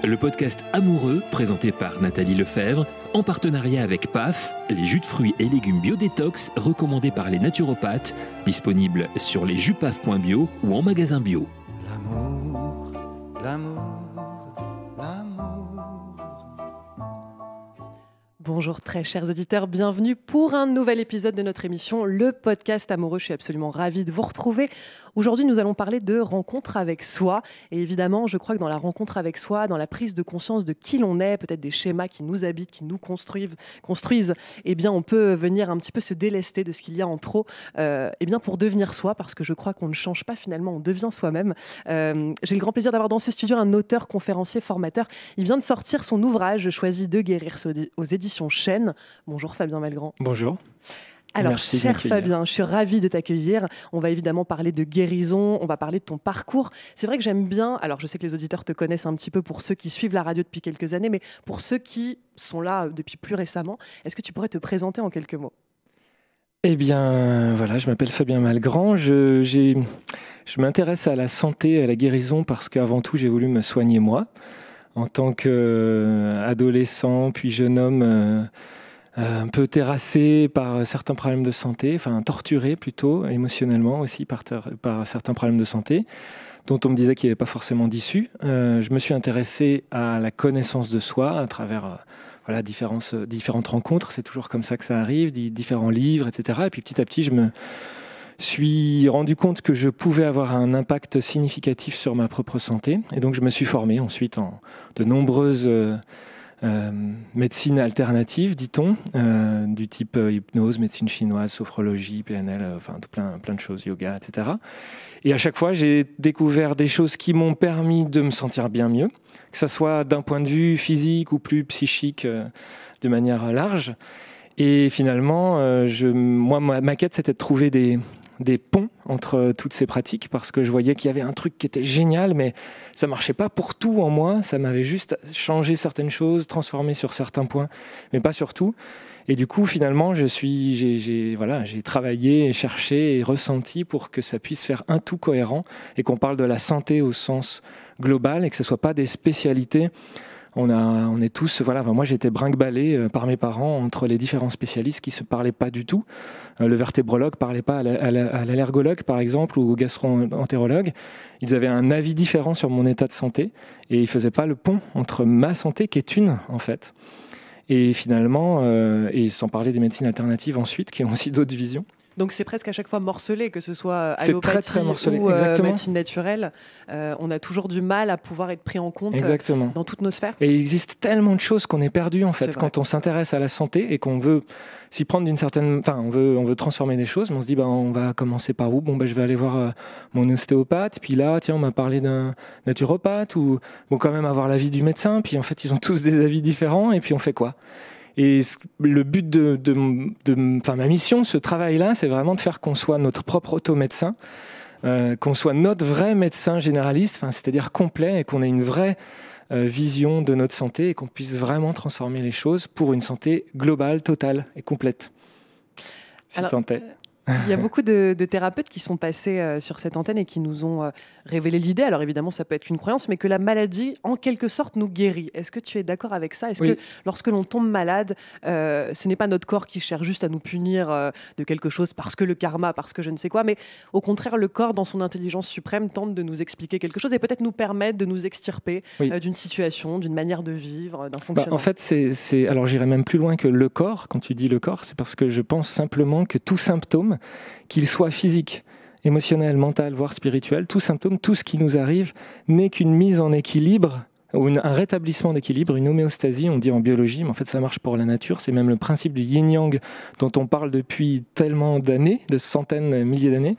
le podcast amoureux présenté par Nathalie Lefebvre, en partenariat avec PAF, les jus de fruits et légumes bio-détox recommandés par les naturopathes, disponibles sur lesjupaf.bio ou en magasin bio. L'amour, l'amour, l'amour. Bonjour très chers auditeurs, bienvenue pour un nouvel épisode de notre émission, le podcast amoureux. Je suis absolument ravie de vous retrouver. Aujourd'hui, nous allons parler de rencontre avec soi. Et évidemment, je crois que dans la rencontre avec soi, dans la prise de conscience de qui l'on est, peut-être des schémas qui nous habitent, qui nous construisent, eh bien, on peut venir un petit peu se délester de ce qu'il y a en trop pour devenir soi, parce que je crois qu'on ne change pas finalement, on devient soi-même. J'ai le grand plaisir d'avoir dans ce studio un auteur, conférencier, formateur. Il vient de sortir son ouvrage « Je choisis de guérir » aux éditions Chênes. Bonjour Fabien Malgrand. Bonjour. Alors, merci cher Fabien, je suis ravie de t'accueillir. On va évidemment parler de guérison, on va parler de ton parcours. C'est vrai que j'aime bien, alors je sais que les auditeurs te connaissent un petit peu pour ceux qui suivent la radio depuis quelques années, mais pour ceux qui sont là depuis plus récemment, est-ce que tu pourrais te présenter en quelques mots ? Eh bien, voilà, je m'appelle Fabien Malgrand. Je m'intéresse à la santé, à la guérison, parce qu'avant tout, j'ai voulu me soigner moi. En tant qu'adolescent, puis jeune homme, un peu terrassé par certains problèmes de santé, enfin torturé plutôt, émotionnellement aussi par certains problèmes de santé, dont on me disait qu'il n'y avait pas forcément d'issue. Je me suis intéressé à la connaissance de soi à travers différentes rencontres. C'est toujours comme ça que ça arrive, différents livres, etc. Et puis petit à petit, je me suis rendu compte que je pouvais avoir un impact significatif sur ma propre santé. Et donc, je me suis formé ensuite en de nombreuses médecines alternatives, dit-on, du type hypnose, médecine chinoise, sophrologie, PNL, plein de choses, yoga, etc. Et à chaque fois, j'ai découvert des choses qui m'ont permis de me sentir bien mieux, que ce soit d'un point de vue physique ou plus psychique, de manière large. Et finalement, ma quête, c'était de trouver des ponts entre toutes ces pratiques, parce que je voyais qu'il y avait un truc qui était génial, mais ça marchait pas pour tout en moi. Ça m'avait juste changé certaines choses, transformé sur certains points, mais pas sur tout. Et du coup, finalement, j'ai travaillé, cherché et ressenti pour que ça puisse faire un tout cohérent et qu'on parle de la santé au sens global et que ce soit pas des spécialités. On est tous, moi j'ai été brinque-ballé par mes parents entre les différents spécialistes qui se parlaient pas du tout. Le vertébrologue parlait pas à l'allergologue par exemple, ou au gastro-entérologue. Ils avaient un avis différent sur mon état de santé et ils faisaient pas le pont entre ma santé qui est une en fait. Et finalement, et sans parler des médecines alternatives ensuite qui ont aussi d'autres visions. Donc c'est presque à chaque fois morcelé, que ce soit allopathie très morcelé, ou médecine naturelle. On a toujours du mal à pouvoir être pris en compte dans toutes nos sphères. Et il existe tellement de choses qu'on est perdu en fait quand on s'intéresse à la santé et qu'on veut s'y prendre d'une certaine... Enfin, on veut transformer des choses, mais on se dit on va commencer par où ? Je vais aller voir mon ostéopathe, puis là, tiens, on m'a parlé d'un naturopathe, ou quand même avoir l'avis du médecin, puis en fait, ils ont tous des avis différents, et puis on fait quoi ? Et le but de ma mission, ce travail-là, c'est vraiment de faire qu'on soit notre propre auto-médecin, qu'on soit notre vrai médecin généraliste, c'est-à-dire complet, et qu'on ait une vraie vision de notre santé et qu'on puisse vraiment transformer les choses pour une santé globale, totale et complète. Tant est. Il y a beaucoup de thérapeutes qui sont passés sur cette antenne et qui nous ont révélé l'idée, alors évidemment ça peut être qu'une croyance, mais que la maladie en quelque sorte nous guérit. Est-ce que tu es d'accord avec ça ? Est-ce que lorsque l'on tombe malade, ce n'est pas notre corps qui cherche juste à nous punir de quelque chose parce que le karma, parce que je ne sais quoi, mais au contraire le corps dans son intelligence suprême tente de nous expliquer quelque chose et peut-être nous permettre de nous extirper d'une situation, d'une manière de vivre, d'un fonctionnement. En fait, alors j'irais même plus loin que le corps. Quand tu dis le corps, c'est parce que je pense simplement que tout symptôme, qu'il soit physique, émotionnel, mental, voire spirituel, tout symptôme, tout ce qui nous arrive n'est qu'une mise en équilibre ou un rétablissement d'équilibre, une homéostasie, on dit en biologie, mais en fait ça marche pour la nature, c'est même le principe du yin-yang dont on parle depuis tellement d'années, de centaines, milliers d'années.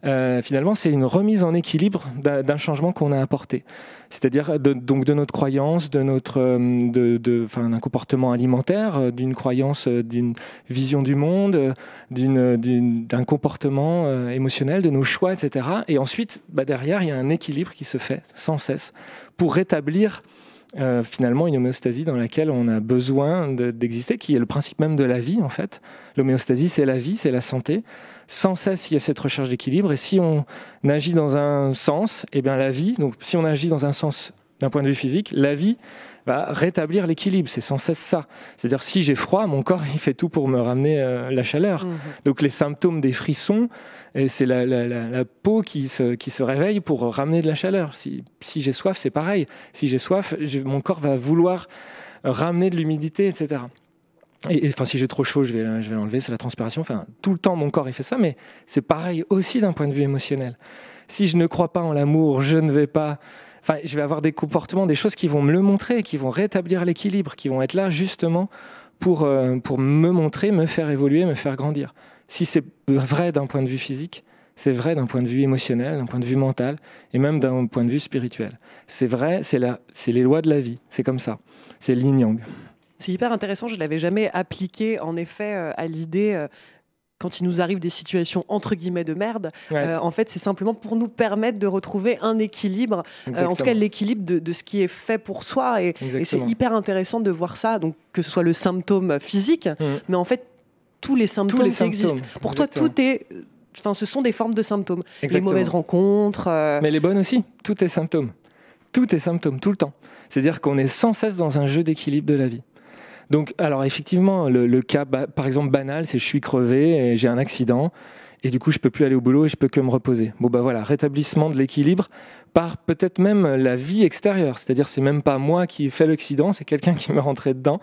Finalement, c'est une remise en équilibre d'un changement qu'on a apporté. C'est-à-dire donc de notre croyance, d'un comportement alimentaire, d'une croyance, d'une vision du monde, d'un comportement émotionnel, de nos choix, etc. Et ensuite, derrière, il y a un équilibre qui se fait sans cesse pour rétablir finalement une homéostasie dans laquelle on a besoin d'exister, qui est le principe même de la vie en fait. L'homéostasie, c'est la vie, c'est la santé. Sans cesse, il y a cette recherche d'équilibre, et si on agit dans un sens, eh bien la vie, donc si on agit dans un sens d'un point de vue physique, la vie va rétablir l'équilibre. C'est sans cesse ça. C'est-à-dire, si j'ai froid, mon corps, il fait tout pour me ramener la chaleur. Donc, les symptômes des frissons, c'est la peau qui se réveille pour ramener de la chaleur. Si j'ai soif, c'est pareil. Si j'ai soif, mon corps va vouloir ramener de l'humidité, etc. Et enfin, si j'ai trop chaud, je vais l'enlever, c'est la transpiration. Enfin, tout le temps, mon corps, il fait ça, mais c'est pareil aussi d'un point de vue émotionnel. Si je ne crois pas en l'amour, je ne vais pas... Enfin, je vais avoir des comportements, des choses qui vont me le montrer, qui vont rétablir l'équilibre, qui vont être là justement pour me montrer, me faire évoluer, me faire grandir. Si c'est vrai d'un point de vue physique, c'est vrai d'un point de vue émotionnel, d'un point de vue mental, et même d'un point de vue spirituel. C'est vrai, c'est les lois de la vie, c'est comme ça. C'est le yin-yang. C'est hyper intéressant, je ne l'avais jamais appliqué en effet à l'idée... quand il nous arrive des situations entre guillemets de merde, en fait, c'est simplement pour nous permettre de retrouver un équilibre, en tout cas l'équilibre de ce qui est fait pour soi. Et c'est hyper intéressant de voir ça, donc, que ce soit le symptôme physique, mais en fait, tous les symptômes qui existent. Pour toi, tout est... Enfin, ce sont des formes de symptômes. Les mauvaises rencontres... Mais les bonnes aussi, tout est symptôme. Tout est symptôme, tout le temps. C'est-à-dire qu'on est sans cesse dans un jeu d'équilibre de la vie. Donc, alors effectivement, le cas, par exemple, banal, c'est je suis crevé et j'ai un accident et du coup, je peux plus aller au boulot et je peux que me reposer. Bon, bah voilà, rétablissement de l'équilibre par peut-être même la vie extérieure. C'est-à-dire, c'est même pas moi qui fais l'accident, c'est quelqu'un qui me rentrait dedans.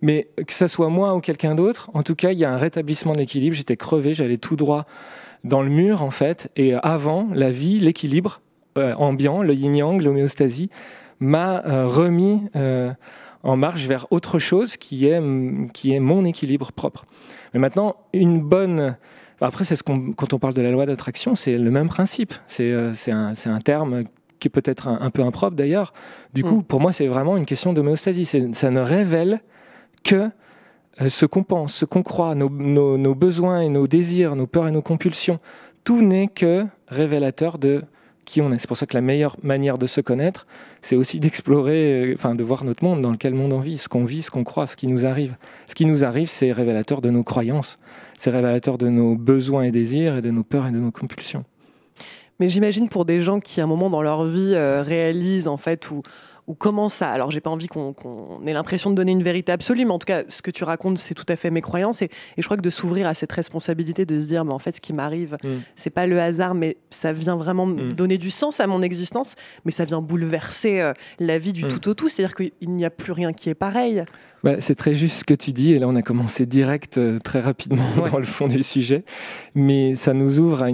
Mais que ça soit moi ou quelqu'un d'autre, en tout cas, il y a un rétablissement de l'équilibre. J'étais crevé, j'allais tout droit dans le mur, en fait. Et avant, la vie, l'équilibre ambiant, le yin-yang, l'homéostasie, m'a remis... en marche vers autre chose qui est mon équilibre propre. Mais maintenant, une bonne... Après, quand on parle de la loi d'attraction, c'est le même principe. C'est un terme qui est peut-être un peu impropre d'ailleurs. Du coup, pour moi, c'est vraiment une question d'homéostasie. Ça ne révèle que ce qu'on pense, ce qu'on croit, nos besoins et nos désirs, nos peurs et nos compulsions. Tout n'est que révélateur de qui on est. C'est pour ça que la meilleure manière de se connaître, c'est aussi d'explorer, de voir notre monde, dans lequel monde on vit, ce qu'on croit, ce qui nous arrive. Ce qui nous arrive, c'est révélateur de nos croyances, c'est révélateur de nos besoins et désirs et de nos peurs et de nos compulsions. Mais j'imagine pour des gens qui, à un moment dans leur vie, réalisent en fait ou commencent à... Alors, j'ai pas envie qu'on ait l'impression de donner une vérité absolue, mais en tout cas, ce que tu racontes, c'est tout à fait mes croyances. Et je crois que de s'ouvrir à cette responsabilité, de se dire, mais en fait, ce qui m'arrive, c'est pas le hasard, mais ça vient vraiment donner du sens à mon existence, mais ça vient bouleverser la vie du tout au tout. C'est-à-dire qu'il n'y a plus rien qui est pareil. C'est très juste ce que tu dis, et là on a commencé direct, très rapidement dans le fond du sujet, mais ça nous ouvre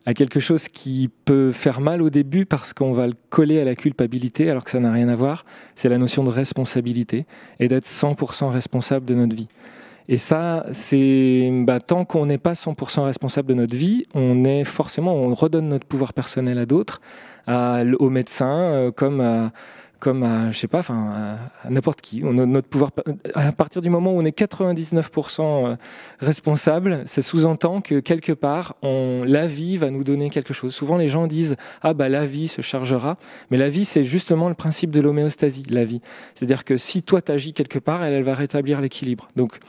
à quelque chose qui peut faire mal au début parce qu'on va le coller à la culpabilité alors que ça n'a rien à voir. C'est la notion de responsabilité et d'être 100% responsable de notre vie. Et ça, c'est tant qu'on n'est pas 100% responsable de notre vie, on redonne notre pouvoir personnel à d'autres, aux médecins, comme à je sais pas, à n'importe qui. Notre pouvoir, à partir du moment où on est 99% responsable, ça sous-entend que quelque part, la vie va nous donner quelque chose. Souvent, les gens disent « Ah la vie se chargera », mais la vie, c'est justement le principe de l'homéostasie, la vie. C'est-à-dire que si toi, t'agis quelque part, elle va rétablir l'équilibre. Donc,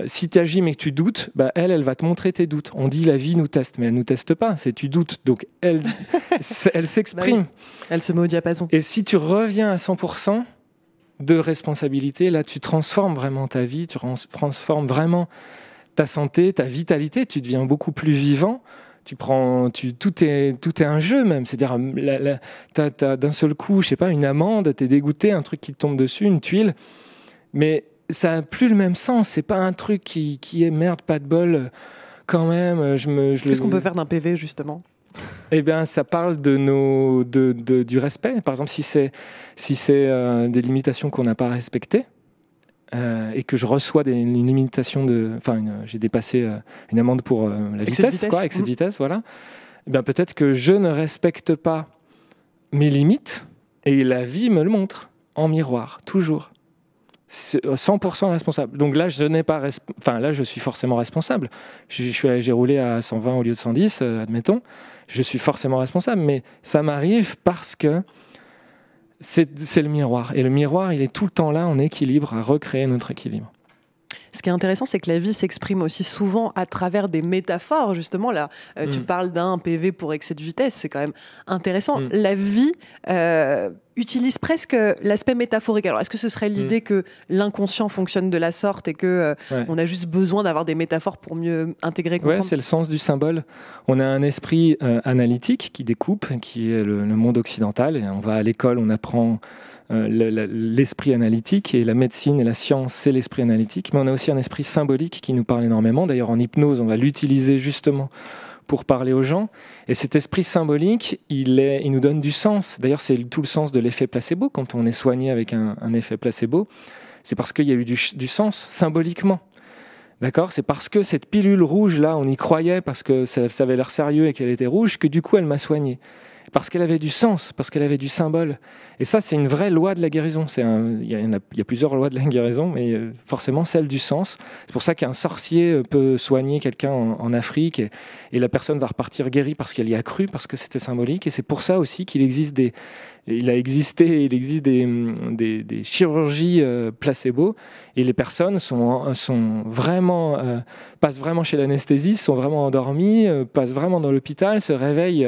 si tu agis mais que tu doutes, elle va te montrer tes doutes. On dit la vie nous teste, mais elle nous teste pas, c'est tu doutes. Donc elle s'exprime. Elle se met au diapason. Et si tu reviens à 100% de responsabilité, là tu transformes vraiment ta vie, tu transformes vraiment ta santé, ta vitalité, tu deviens beaucoup plus vivant. Tout est un jeu même, c'est-à-dire t'as d'un seul coup, je sais pas, une amende, t'es dégoûté, un truc qui te tombe dessus, une tuile, mais ça n'a plus le même sens. C'est pas un truc qui est merde, pas de bol. Quand même, Qu'est-ce qu'on peut faire d'un PV justement ? Eh bien, ça parle du respect. Par exemple, si c'est des limitations qu'on n'a pas respectées et que je reçois une limitation j'ai dépassé une amende pour la vitesse, excès de vitesse, voilà. Eh bien, peut-être que je ne respecte pas mes limites et la vie me le montre en miroir, toujours. 100% responsable. Donc là, je suis forcément responsable. J'ai roulé à 120 au lieu de 110, admettons. Je suis forcément responsable, mais ça m'arrive parce que c'est le miroir. Et le miroir, il est tout le temps là en équilibre, à recréer notre équilibre. Ce qui est intéressant, c'est que la vie s'exprime aussi souvent à travers des métaphores. Justement, là, tu parles d'un PV pour excès de vitesse, c'est quand même intéressant. La vie utilise presque l'aspect métaphorique. Alors, est-ce que ce serait l'idée que l'inconscient fonctionne de la sorte et que on a juste besoin d'avoir des métaphores pour mieux intégrer, comprendre? Ouais, c'est le sens du symbole. On a un esprit analytique qui découpe, qui est le monde occidental. Et on va à l'école, on apprend l'esprit analytique, et la médecine et la science, c'est l'esprit analytique. Mais on a aussi un esprit symbolique qui nous parle énormément. D'ailleurs, en hypnose, on va l'utiliser justement pour parler aux gens. Et cet esprit symbolique, il nous donne du sens. D'ailleurs, c'est tout le sens de l'effet placebo. Quand on est soigné avec un effet placebo, c'est parce qu'il y a eu du sens, symboliquement. D'accord ? C'est parce que cette pilule rouge-là, on y croyait, parce que ça avait l'air sérieux et qu'elle était rouge, que du coup, elle m'a soigné. Parce qu'elle avait du sens, parce qu'elle avait du symbole. Et ça, c'est une vraie loi de la guérison. Il y a plusieurs lois de la guérison, mais forcément celle du sens. C'est pour ça qu'un sorcier peut soigner quelqu'un en Afrique, et la personne va repartir guérie parce qu'elle y a cru, parce que c'était symbolique. Et c'est pour ça aussi qu'il existe des chirurgies placebo, et les personnes sont vraiment, passent vraiment chez l'anesthésiste, sont vraiment endormies, passent vraiment dans l'hôpital, se réveillent,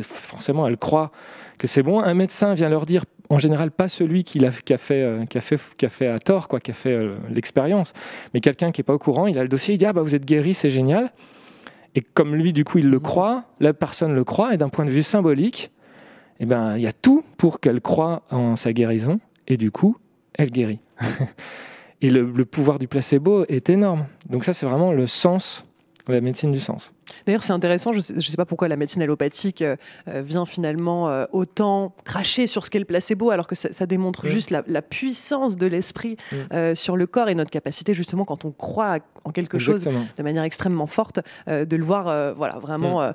forcément elles croient que c'est bon. Un médecin vient leur dire, en général pas celui qui a fait à tort, qui a fait l'expérience, mais quelqu'un qui n'est pas au courant, il a le dossier, il dit vous êtes guéri, c'est génial. Et comme lui, du coup, il le croit, la personne le croit, et d'un point de vue symbolique, il y a tout pour qu'elle croie en sa guérison, et du coup, elle guérit. Et le pouvoir du placebo est énorme. Donc ça, c'est vraiment le sens, la médecine du sens. D'ailleurs, c'est intéressant, je ne sais pas pourquoi la médecine allopathique vient finalement autant cracher sur ce qu'est le placebo, alors que ça démontre juste la puissance de l'esprit sur le corps, et notre capacité, justement, quand on croit en quelque chose de manière extrêmement forte, de le voir vraiment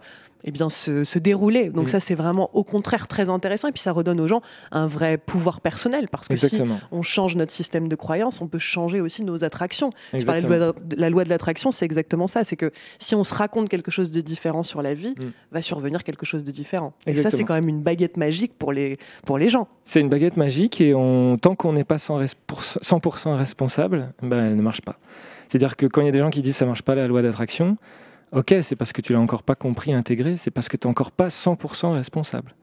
se dérouler. Donc ça, c'est vraiment au contraire très intéressant, et puis ça redonne aux gens un vrai pouvoir personnel, parce que si on change notre système de croyance, on peut changer aussi nos attractions. Tu parlais de la loi de l'attraction, c'est exactement ça, c'est que si on se raconte quelque chose de différent sur la vie, va survenir quelque chose de différent. Et ça, c'est quand même une baguette magique pour les gens. C'est une baguette magique, et tant qu'on n'est pas 100% responsable, elle ne marche pas. C'est-à-dire que quand il y a des gens qui disent ça ne marche pas la loi d'attraction, ok, c'est parce que tu l'as encore pas compris, intégré, c'est parce que tu n'es encore pas 100% responsable.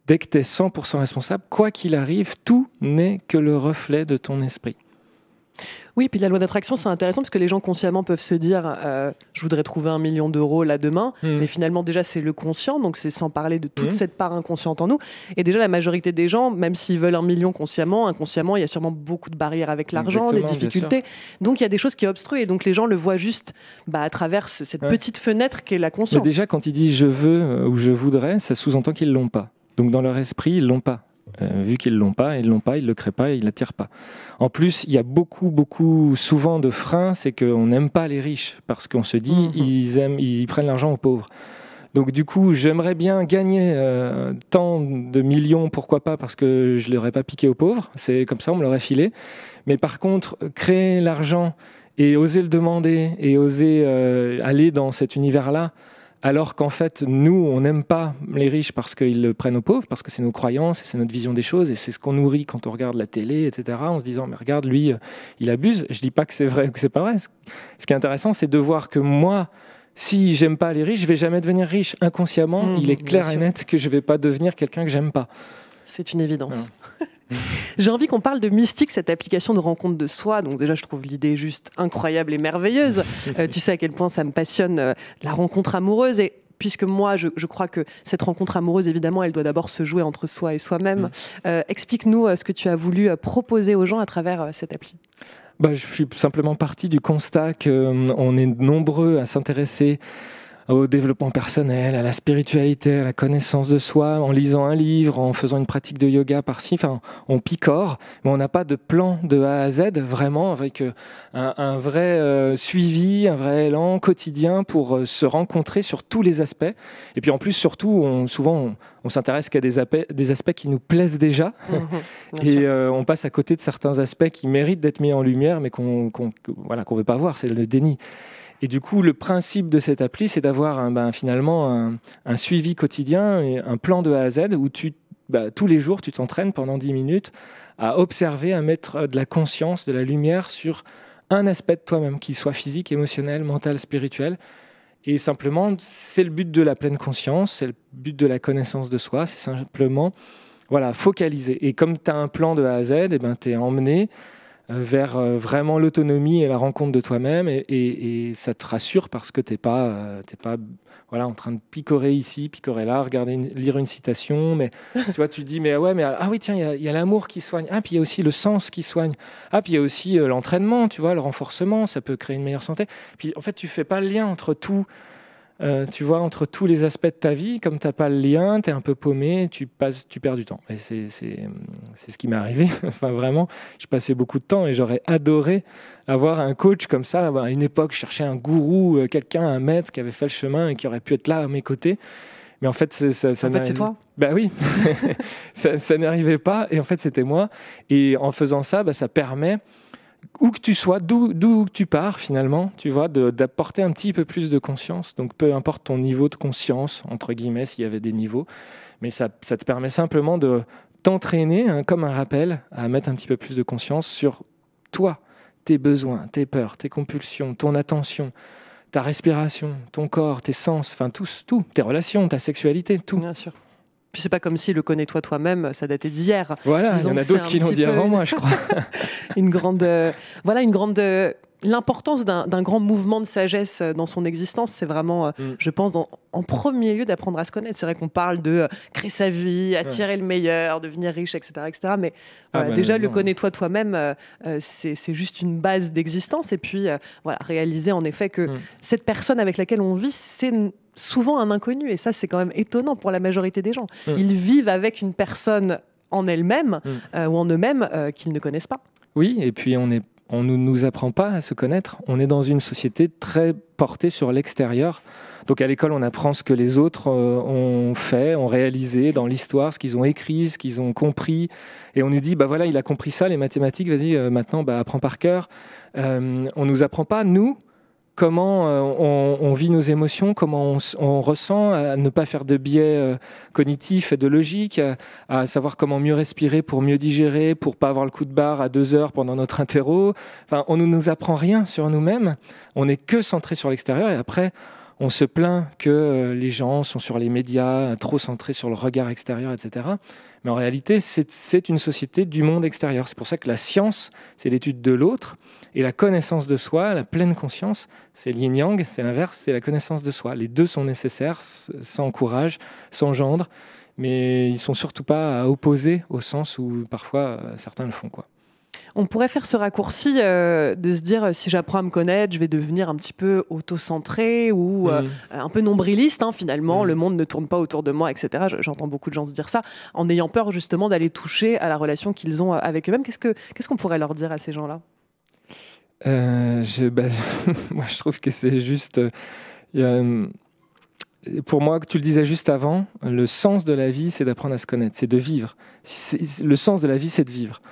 Dès que tu es 100% responsable, quoi qu'il arrive, tout n'est que le reflet de ton esprit. Oui, puis la loi d'attraction, c'est intéressant parce que les gens consciemment peuvent se dire je voudrais trouver 1 million d'euros là demain, mais finalement déjà c'est le conscient, donc c'est sans parler de toute cette part inconsciente en nous. Et déjà la majorité des gens, même s'ils veulent 1 million consciemment, inconsciemment, il y a sûrement beaucoup de barrières avec l'argent, des difficultés. Donc il y a des choses qui obstruent, et donc les gens le voient juste à travers cette petite fenêtre qu'est la conscience. Mais déjà quand ils disent je veux ou je voudrais, ça sous-entend qu'ils ne l'ont pas. Donc dans leur esprit, ils ne l'ont pas. Vu qu'ils ne l'ont pas, ils ne le créent pas, ils ne l'attirent pas. En plus, il y a beaucoup, souvent de freins, c'est qu'on n'aime pas les riches, parce qu'on se dit ils prennent l'argent aux pauvres. Donc du coup, j'aimerais bien gagner tant de millions, pourquoi pas, parce que je ne l'aurais pas piqué aux pauvres, c'est comme ça, on me l'aurait filé. Mais par contre, créer l'argent et oser le demander, et oser aller dans cet univers-là, alors qu'en fait, nous, on n'aime pas les riches parce qu'ils le prennent aux pauvres, parce que c'est nos croyances, et c'est notre vision des choses, et c'est ce qu'on nourrit quand on regarde la télé, etc., en se disant, mais regarde, lui, il abuse. Je ne dis pas que c'est vrai ou que c'est pas vrai. Ce qui est intéressant, c'est de voir que moi, si j'aime pas les riches, je ne vais jamais devenir riche. Inconsciemment, il est clair et net que je ne vais pas devenir quelqu'un que j'aime pas. C'est une évidence. J'ai envie qu'on parle de Mystique, cette application de rencontre de soi. Donc déjà, je trouve l'idée juste incroyable et merveilleuse. Tu sais à quel point ça me passionne, la rencontre amoureuse. Et puisque moi, je crois que cette rencontre amoureuse, évidemment, elle doit d'abord se jouer entre soi et soi-même. Explique-nous ce que tu as voulu proposer aux gens à travers cette appli. Je suis simplement parti du constat qu'on est nombreux à s'intéresser au développement personnel, à la spiritualité, à la connaissance de soi, en lisant un livre, en faisant une pratique de yoga par-ci, on picore, mais on n'a pas de plan de A à Z, vraiment, avec un vrai suivi, un vrai élan quotidien pour se rencontrer sur tous les aspects. Et puis en plus, surtout, souvent, on s'intéresse qu'à des aspects qui nous plaisent déjà, et on passe à côté de certains aspects qui méritent d'être mis en lumière, mais qu'on veut pas voir, c'est le déni. Et du coup, le principe de cette appli, c'est d'avoir finalement un suivi quotidien, et un plan de A à Z, où tous les jours, tu t'entraînes pendant 10 minutes à observer, à mettre de la conscience, de la lumière sur un aspect de toi-même, qu'il soit physique, émotionnel, mental, spirituel. Et simplement, c'est le but de la pleine conscience, c'est le but de la connaissance de soi, c'est simplement focaliser. Et comme tu as un plan de A à Z, tu es emmené vers vraiment l'autonomie et la rencontre de toi-même, et ça te rassure parce que tu n'es pas en train de picorer ici, picorer là, lire une citation, mais tu vois, tu te dis oui, tiens, il y a l'amour qui soigne, puis il y a aussi le sens qui soigne, puis il y a aussi l'entraînement, tu vois, le renforcement, ça peut créer une meilleure santé. Puis en fait, tu fais pas le lien entre tout. Tu vois, entre tous les aspects de ta vie, comme tu n'as pas le lien, tu es un peu paumé, tu perds du temps. Et c'est ce qui m'est arrivé. Enfin, vraiment, je passais beaucoup de temps et j'aurais adoré avoir un coach comme ça. À une époque, je cherchais un gourou, quelqu'un, un maître qui avait fait le chemin et qui aurait pu être là à mes côtés. Mais en fait, c'est toi. Oui, ça n'arrivait pas. Et en fait, c'était moi. Et en faisant ça, ça permet, où que tu sois, d'où tu pars finalement, tu vois, d'apporter un petit peu plus de conscience. Donc peu importe ton niveau de conscience, entre guillemets, s'il y avait des niveaux, mais ça te permet simplement de t'entraîner, comme un rappel, à mettre un petit peu plus de conscience sur toi, tes besoins, tes peurs, tes compulsions, ton attention, ta respiration, ton corps, tes sens, enfin tout, tes relations, ta sexualité, tout. Bien sûr. Puis c'est pas comme si le connais-toi toi-même, ça datait d'hier. Voilà, il y en a d'autres qui l'ont dit avant moi, je crois. L'importance d'un grand mouvement de sagesse dans son existence, c'est vraiment, je pense, en premier lieu d'apprendre à se connaître. C'est vrai qu'on parle de créer sa vie, attirer le meilleur, devenir riche, etc. Mais le connais-toi toi-même, c'est juste une base d'existence. Et puis, réaliser en effet que cette personne avec laquelle on vit, c'est souvent un inconnu. Et ça, c'est quand même étonnant pour la majorité des gens. Ils vivent avec une personne en elle-même ou en eux-mêmes qu'ils ne connaissent pas. Oui, et puis on ne nous apprend pas à se connaître. On est dans une société très portée sur l'extérieur. Donc à l'école, on apprend ce que les autres ont fait, ont réalisé dans l'histoire, ce qu'ils ont écrit, ce qu'ils ont compris. Et on nous dit, il a compris ça, les mathématiques, vas-y, maintenant, apprends par cœur. On ne nous apprend pas, nous, comment on vit nos émotions, comment on ressent, à ne pas faire de biais cognitifs et de logique, à savoir comment mieux respirer pour mieux digérer, pour pas avoir le coup de barre à 2 heures pendant notre interro. Enfin, on ne nous apprend rien sur nous-mêmes, on n'est que centré sur l'extérieur et après on se plaint que les gens sont sur les médias, trop centrés sur le regard extérieur, etc. Mais en réalité, c'est une société du monde extérieur. C'est pour ça que la science, c'est l'étude de l'autre. Et la connaissance de soi, la pleine conscience, c'est l'yin-yang, c'est l'inverse, c'est la connaissance de soi. Les deux sont nécessaires, s'encouragent, s'engendrent, mais ils ne sont surtout pas à opposer au sens où parfois certains le font, quoi. On pourrait faire ce raccourci de se dire si j'apprends à me connaître, je vais devenir un petit peu auto-centré ou un peu nombriliste. Finalement, le monde ne tourne pas autour de moi, etc. J'entends beaucoup de gens se dire ça en ayant peur justement d'aller toucher à la relation qu'ils ont avec eux-mêmes. Qu'est-ce qu'on pourrait leur dire à ces gens-là ? Moi, je trouve que c'est juste... pour moi, tu le disais juste avant, le sens de la vie, c'est d'apprendre à se connaître, c'est de vivre. Le sens de la vie, c'est de vivre.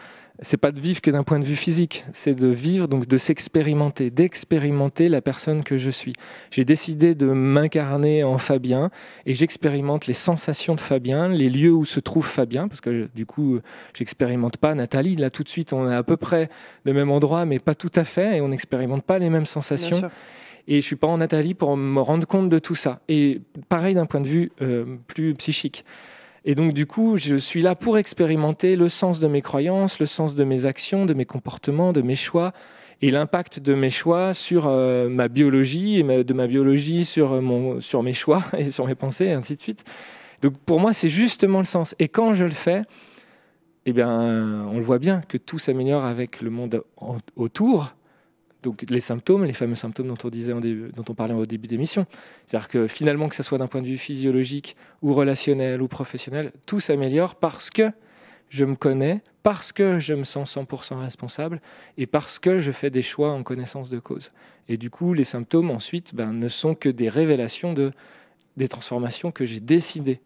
C'est pas de vivre que d'un point de vue physique, c'est de vivre, donc de s'expérimenter, d'expérimenter la personne que je suis. J'ai décidé de m'incarner en Fabien et j'expérimente les sensations de Fabien, les lieux où se trouve Fabien, parce que du coup, j'expérimente pas Nathalie. Là, tout de suite, on est à peu près le même endroit, mais pas tout à fait, et on n'expérimente pas les mêmes sensations. Et je suis pas en Nathalie pour me rendre compte de tout ça. Et pareil d'un point de vue plus psychique. Et donc, du coup, je suis là pour expérimenter le sens de mes croyances, le sens de mes actions, de mes comportements, de mes choix, et l'impact de mes choix sur ma biologie, et de ma biologie sur mes choix et sur mes pensées, et ainsi de suite. Donc, pour moi, c'est justement le sens. Et quand je le fais, on le voit bien que tout s'améliore avec le monde autour. Donc les symptômes, les fameux symptômes dont on parlait au début d'émission. C'est-à-dire que finalement, que ce soit d'un point de vue physiologique ou relationnel ou professionnel, tout s'améliore parce que je me connais, parce que je me sens 100% responsable et parce que je fais des choix en connaissance de cause. Et du coup, les symptômes ensuite ne sont que des révélations des transformations que j'ai décidées.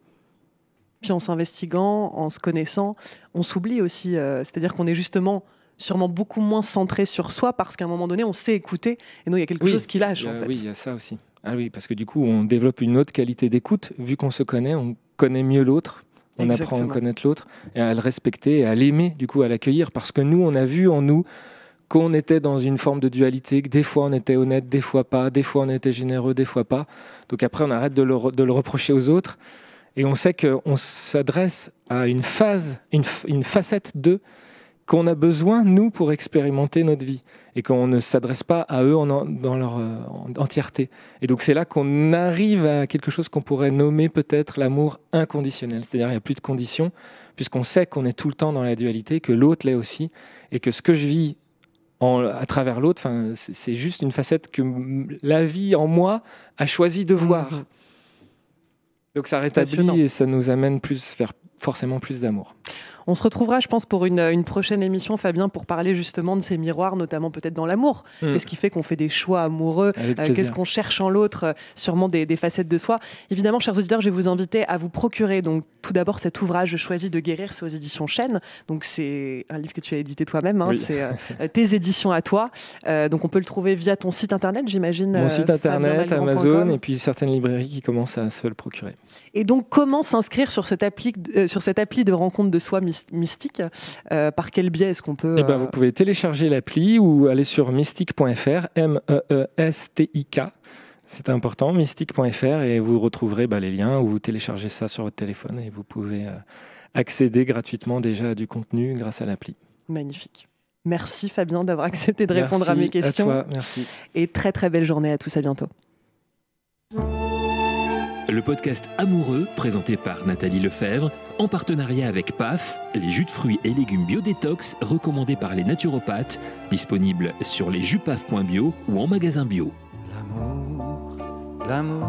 Puis en s'investiguant, en se connaissant, on s'oublie aussi. C'est-à-dire qu'on est justement... sûrement beaucoup moins centré sur soi parce qu'à un moment donné, on sait écouter et non, il y a quelque chose qui lâche. En fait. Oui, il y a ça aussi. Ah oui, parce que du coup, on développe une autre qualité d'écoute. Vu qu'on se connaît, on connaît mieux l'autre. On apprend à connaître l'autre et à le respecter et à l'aimer, du coup, à l'accueillir. Parce que nous, on a vu en nous qu'on était dans une forme de dualité, que des fois on était honnête, des fois pas, des fois on était généreux, des fois pas. Donc après, on arrête de le reprocher aux autres et on sait qu'on s'adresse à une facette d'eux qu'on a besoin, nous, pour expérimenter notre vie et qu'on ne s'adresse pas à eux dans leur entièreté. Et donc c'est là qu'on arrive à quelque chose qu'on pourrait nommer peut-être l'amour inconditionnel. C'est-à-dire il n'y a plus de conditions, puisqu'on sait qu'on est tout le temps dans la dualité, que l'autre l'est aussi, et que ce que je vis à travers l'autre, c'est juste une facette que la vie en moi a choisi de voir. Donc ça rétablit et ça nous amène vers forcément plus d'amour. On se retrouvera, je pense, pour une prochaine émission, Fabien, pour parler justement de ces miroirs, notamment peut-être dans l'amour. Qu'est-ce qui fait qu'on fait des choix amoureux? Qu'est-ce qu'on cherche en l'autre? Sûrement des facettes de soi. Évidemment, chers auditeurs, je vais vous inviter à vous procurer donc tout d'abord cet ouvrage Choisis de guérir, c'est aux éditions Chênes. Donc c'est un livre que tu as édité toi-même, oui. C'est tes éditions à toi. Donc on peut le trouver via ton site internet, j'imagine. Mon site internet, Amazon, et puis certaines librairies qui commencent à se le procurer. Et donc comment s'inscrire sur cette appli de rencontre de soi mystique? Par quel biais est-ce qu'on peut... Vous pouvez télécharger l'appli ou aller sur mystique.fr, MEESTIK, c'est important, mystique.fr, et vous retrouverez les liens, ou vous téléchargez ça sur votre téléphone et vous pouvez accéder gratuitement déjà à du contenu grâce à l'appli. Magnifique. Merci Fabien d'avoir accepté de répondre à mes questions. À toi, merci. Et très très belle journée à tous, à bientôt. Le podcast Amoureux, présenté par Nathalie Lefebvre, en partenariat avec PAF, les jus de fruits et légumes biodétox recommandés par les naturopathes, disponibles sur lesjupaf.bio ou en magasin bio. L'amour